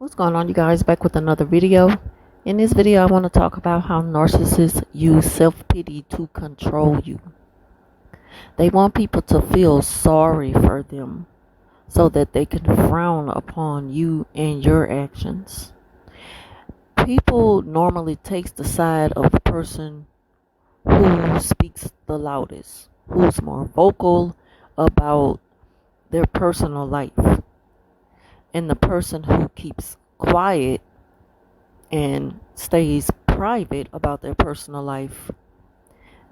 What's going on, you guys? Back with another video. In this video, I want to talk about how narcissists use self-pity to control you. They want people to feel sorry for them so that they can frown upon you and your actions. People normally take the side of the person who speaks the loudest, who's more vocal about their personal life, and the person who keeps quiet and stays private about their personal life.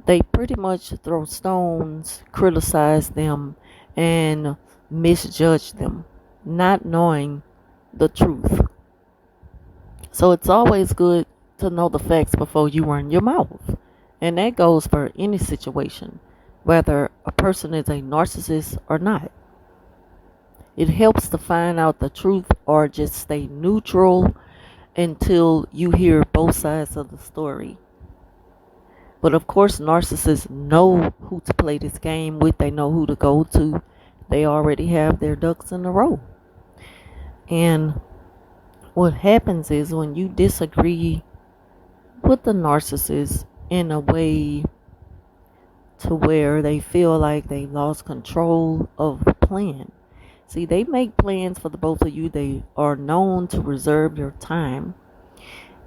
They pretty much throw stones, criticize them, and misjudge them, not knowing the truth. So it's always good to know the facts before you run your mouth. And that goes for any situation, whether a person is a narcissist or not. It helps to find out the truth or just stay neutral until you hear both sides of the story. But of course, narcissists know who to play this game with. They know who to go to. They already have their ducks in a row. And what happens is when you disagree with the narcissist in a way to where they feel like they lost control of the plan. See, they make plans for the both of you. They are known to reserve your time.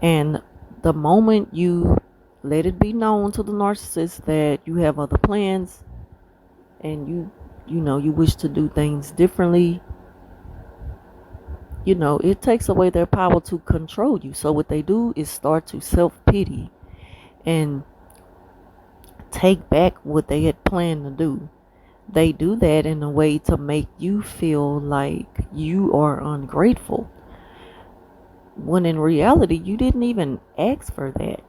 And the moment you let it be known to the narcissist that you have other plans and you wish to do things differently, it takes away their power to control you. So what they do is start to self-pity and take back what they had planned to do. They do that in a way to make you feel like you are ungrateful, when in reality you didn't even ask for that.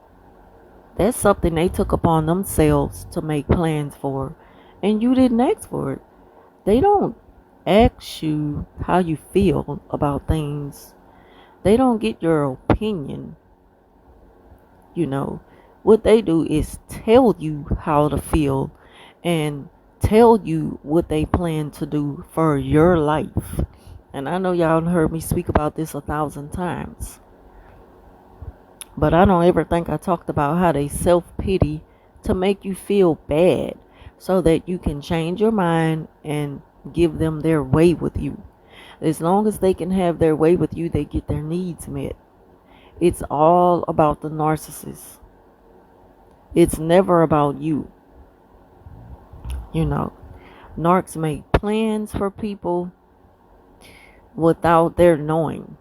That's something they took upon themselves to make plans for, and you didn't ask for it. They don't ask you how you feel about things. They don't get your opinion. What they do is tell you how to feel and tell you what they plan to do for your life. And I know y'all heard me speak about this 1,000 times. But I don't ever think I talked about how they self-pity to make you feel bad so that you can change your mind and give them their way with you. As long as they can have their way with you, they get their needs met. It's all about the narcissist. It's never about you. Narcs make plans for people without their knowing.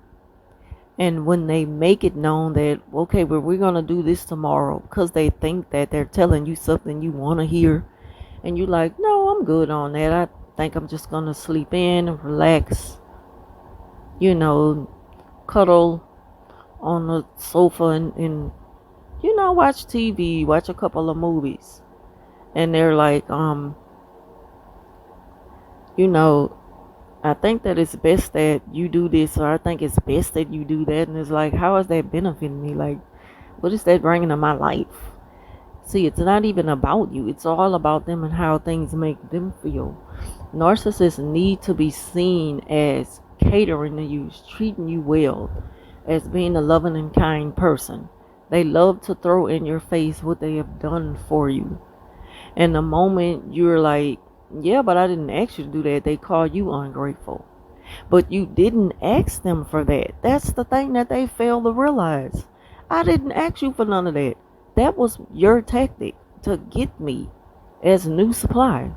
And when they make it known that, okay, well, we're going to do this tomorrow, because they think that they're telling you something you want to hear. And you're like, no, I'm good on that. I think I'm just going to sleep in and relax, cuddle on the sofa and watch TV, watch a couple of movies. And they're like, I think that it's best that you do this, or I think it's best that you do that. And it's like, how is that benefiting me? Like, what is that bringing to my life? See, it's not even about you. It's all about them and how things make them feel. Narcissists need to be seen as catering to you, treating you well, as being a loving and kind person. They love to throw in your face what they have done for you. And the moment you're like, yeah, but I didn't ask you to do that, they call you ungrateful. But you didn't ask them for that. That's the thing that they fail to realize. I didn't ask you for none of that. That was your tactic to get me as new supply.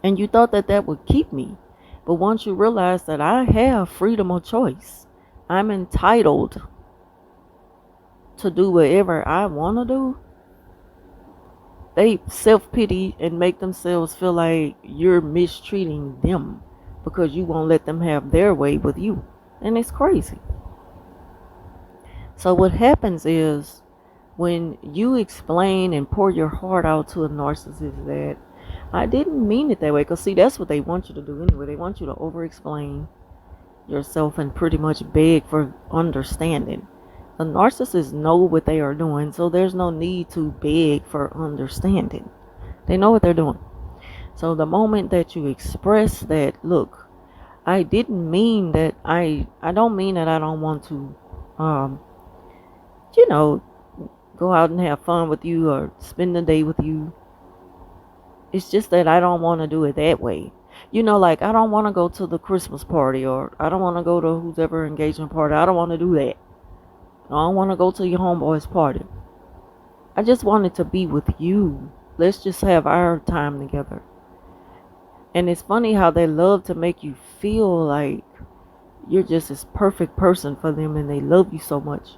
And you thought that that would keep me. But once you realize that I have freedom of choice, I'm entitled to do whatever I want to do, they self-pity and make themselves feel like you're mistreating them because you won't let them have their way with you. And it's crazy. So what happens is, when you explain and pour your heart out to a narcissist that I didn't mean it that way, because see, that's what they want you to do anyway. They want you to over-explain yourself and pretty much beg for understanding. The narcissists know what they are doing, so there's no need to beg for understanding. They know what they're doing. So the moment that you express that, look, I didn't mean that I don't mean that I don't want to um you know go out and have fun with you or spend the day with you. It's just that I don't want to do it that way. Like I don't want to go to the Christmas party, or I don't want to go to who's ever engagement party. I don't want to do that. I don't want to go to your homeboy's party. I just wanted to be with you. Let's just have our time together. And it's funny how they love to make you feel like you're just this perfect person for them and they love you so much.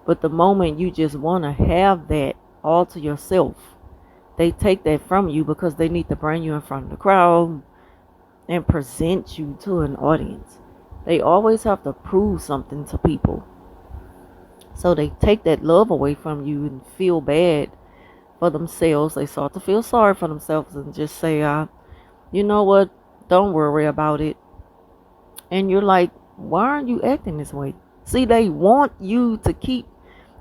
But the moment you just want to have that all to yourself, they take that from you because they need to bring you in front of the crowd and present you to an audience. They always have to prove something to people. So they take that love away from you and feel bad for themselves. They start to feel sorry for themselves and just say, you know what? Don't worry about it. And you're like, why aren't you acting this way? See, they want you to keep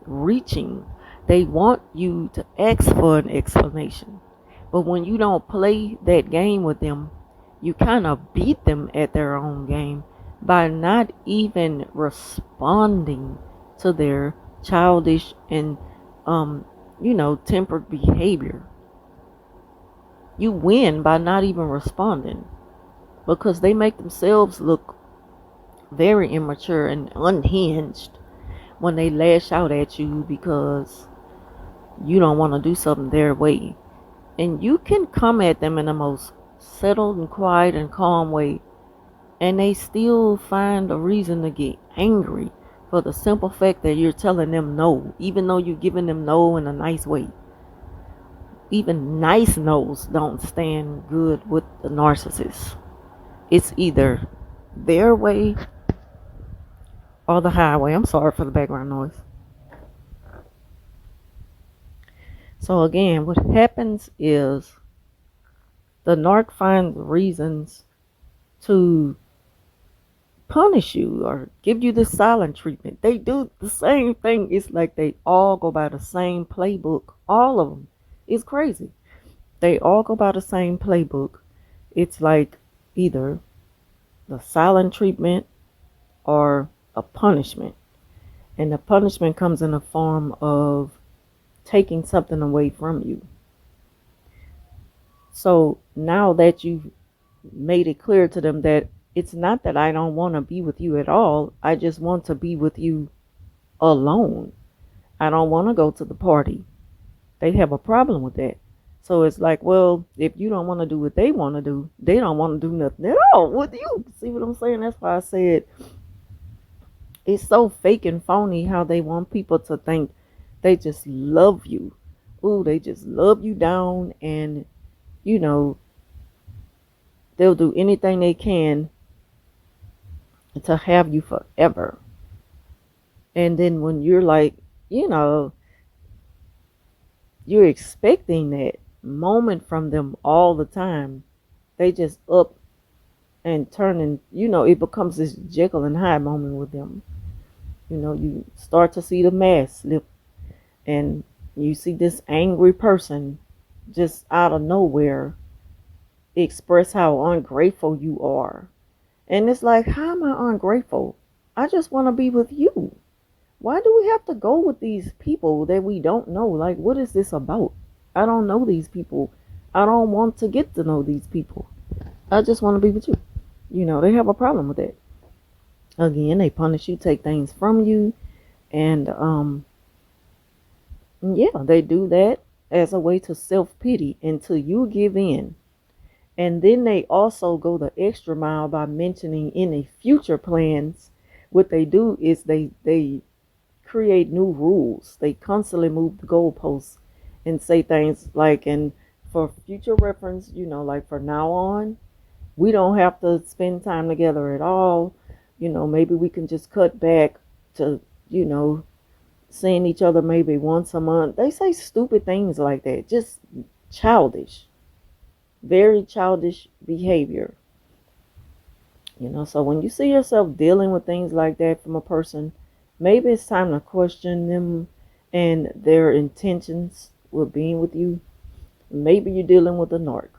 reaching. They want you to ask for an explanation. But when you don't play that game with them, you kind of beat them at their own game by not even responding to their childish and tempered behavior. You win by not even responding because they make themselves look very immature and unhinged when they lash out at you because you don't want to do something their way. And you can come at them in the most settled and quiet and calm way, and they still find a reason to get angry for the simple fact that you're telling them no, even though you're giving them no in a nice way. Even nice no's don't stand good with the narcissist. It's either their way or the highway. I'm sorry for the background noise. So again, what happens is the narc finds reasons to punish you or give you the silent treatment. They do the same thing. It's like they all go by the same playbook. All of them. It's crazy. They all go by the same playbook. It's like either the silent treatment or a punishment. And the punishment comes in the form of taking something away from you. So now that you've made it clear to them that it's not that I don't want to be with you at all, I just want to be with you alone. I don't want to go to the party. They have a problem with that. So it's like, well, if you don't want to do what they want to do, they don't want to do nothing at all with you. See what I'm saying? That's why I said it's so fake and phony how they want people to think they just love you. Ooh, they just love you down, and you know, they'll do anything they can to have you forever. And then when you're like, you know, you're expecting that moment from them all the time, they just up and turn, and it becomes this Jekyll and Hyde moment with them. You start to see the mask slip, and you see this angry person just out of nowhere express how ungrateful you are. And it's like, how am I ungrateful? I just want to be with you. Why do we have to go with these people that we don't know? Like, what is this about? I don't know these people. I don't want to get to know these people. I just want to be with you. They have a problem with that. Again, they punish you, take things from you, and yeah, they do that as a way to self-pity until you give in. And then they also go the extra mile by mentioning any future plans. What they do is they create new rules. They constantly move the goalposts and say things like, and for future reference, like for now on, we don't have to spend time together at all. Maybe we can just cut back to, seeing each other maybe once a month. They say stupid things like that. Just childish. Very childish behavior. So when you see yourself dealing with things like that from a person, maybe it's time to question them and their intentions with being with you. Maybe you're dealing with a narc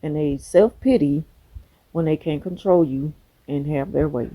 and they self-pity when they can't control you, and have their way.